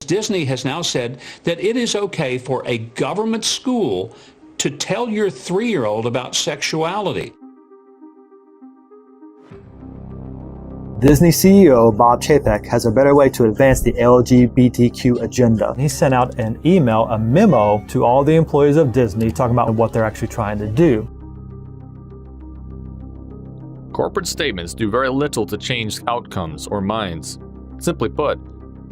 Disney has now said that it is okay for a government school to tell your 3-year-old about sexuality. Disney CEO Bob Chapek has a better way to advance the LGBTQ agenda. He sent out an email, a memo, to all the employees of Disney talking about what they're actually trying to do. Corporate statements do very little to change outcomes or minds. Simply put,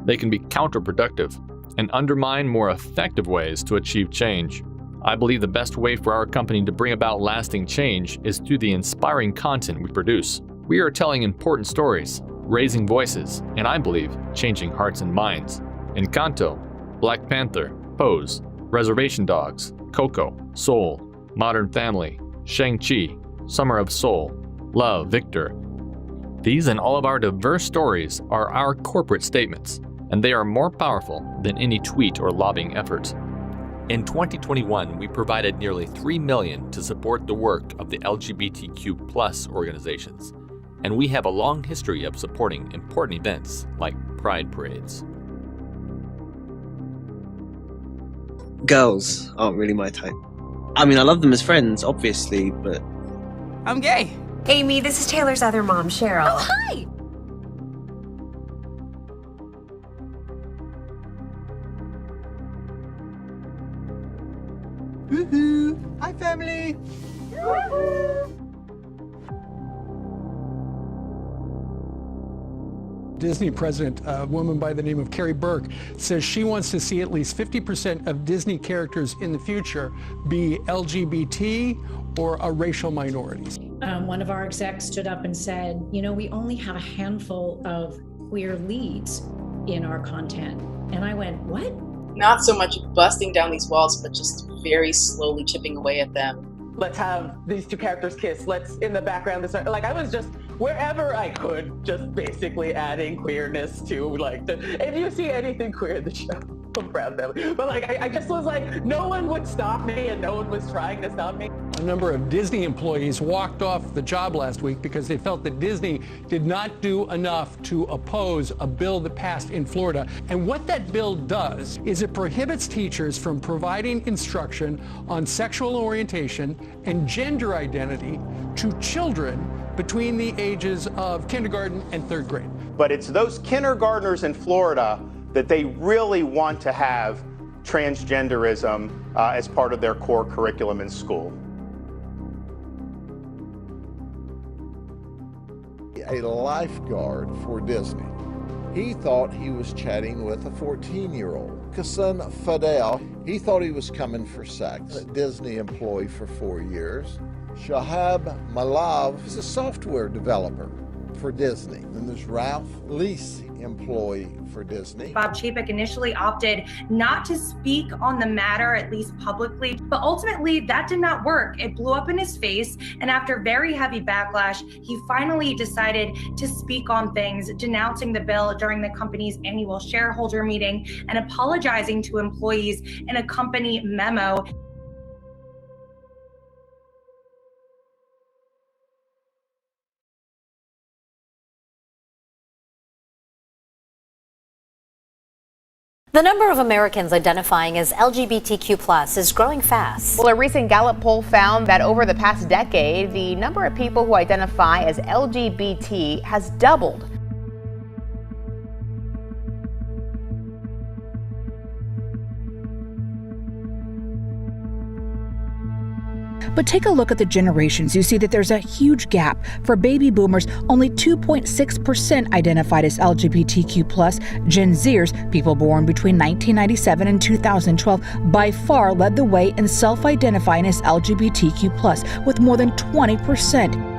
they can be counterproductive and undermine more effective ways to achieve change. I believe the best way for our company to bring about lasting change is through the inspiring content we produce. We are telling important stories, raising voices, and I believe changing hearts and minds. Encanto, Black Panther, Pose, Reservation Dogs, Coco, Soul, Modern Family, Shang-Chi, Summer of Soul, Love, Victor. These and all of our diverse stories are our corporate statements, and they are more powerful than any tweet or lobbying effort. In 2021, we provided nearly $3 million to support the work of the LGBTQ+ organizations, and we have a long history of supporting important events like Pride parades. Girls aren't really my type. I mean, I love them as friends, obviously, but... I'm gay. Amy, this is Taylor's other mom, Cheryl. Oh, hi! Woohoo! Hi, family! Disney president, a woman by the name of Carrie Burke, says she wants to see at least 50% of Disney characters in the future be LGBT or a racial minority. One of our execs stood up and said, you know, we only have a handful of queer leads in our content. And I went, what? Not so much busting down these walls, but just very slowly chipping away at them. Let's have these two characters kiss. Let's, in the background, like I was just, wherever I could, just basically adding queerness to, like, if you see anything queer in the show, I'm proud of them. But like, I just was like, no one would stop me and no one was trying to stop me. A number of Disney employees walked off the job last week because they felt that Disney did not do enough to oppose a bill that passed in Florida. And what that bill does is it prohibits teachers from providing instruction on sexual orientation and gender identity to children between the ages of kindergarten and 3rd grade. But it's those kindergartners in Florida that they really want to have transgenderism as part of their core curriculum in school. A lifeguard for Disney. He thought he was chatting with a 14-year-old. Kasim Fadel, he thought he was coming for sex. A Disney employee for 4 years. Shahab Malav is a software developer for Disney. Then there's Ralph Leese, employee for Disney. Bob Chapek initially opted not to speak on the matter, at least publicly, but ultimately that did not work. It blew up in his face, and after very heavy backlash, he finally decided to speak on things, denouncing the bill during the company's annual shareholder meeting and apologizing to employees in a company memo. The number of Americans identifying as LGBTQ+ is growing fast. Well, a recent Gallup poll found that over the past decade, the number of people who identify as LGBT has doubled. But take a look at the generations. You see that there's a huge gap. For baby boomers, only 2.6% identified as LGBTQ+. Gen Zers, people born between 1997 and 2012, by far led the way in self-identifying as LGBTQ+, with more than 20%.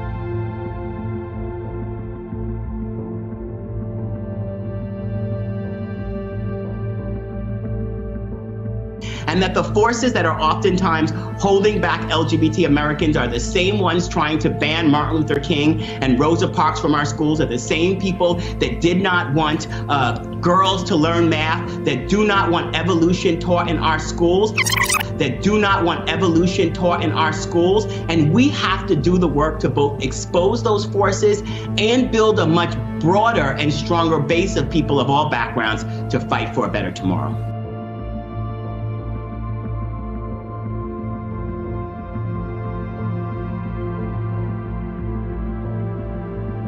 And that the forces that are oftentimes holding back LGBT Americans are the same ones trying to ban Martin Luther King and Rosa Parks from our schools, are the same people that did not want girls to learn math, that do not want evolution taught in our schools, that do not want evolution taught in our schools. And we have to do the work to both expose those forces and build a much broader and stronger base of people of all backgrounds to fight for a better tomorrow.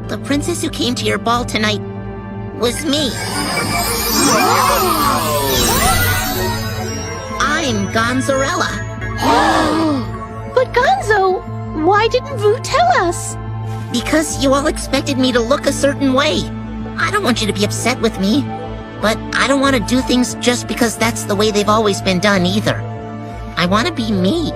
The princess who came to your ball tonight was me. I'm Gonzarella. But Gonzo, why didn't Vu tell us? Because you all expected me to look a certain way. I don't want you to be upset with me, but I don't want to do things just because that's the way they've always been done either. I want to be me.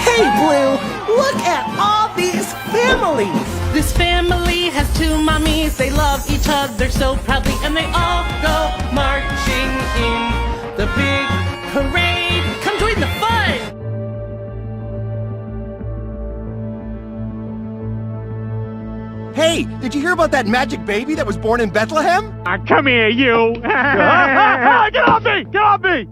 Hey, Blue, look at all these families. This family has two mommies. They love each other so proudly, and they all go marching in the big parade. Come join the fun! Hey, did you hear about that magic baby that was born in Bethlehem? Come here, you! Get off me! Get off me!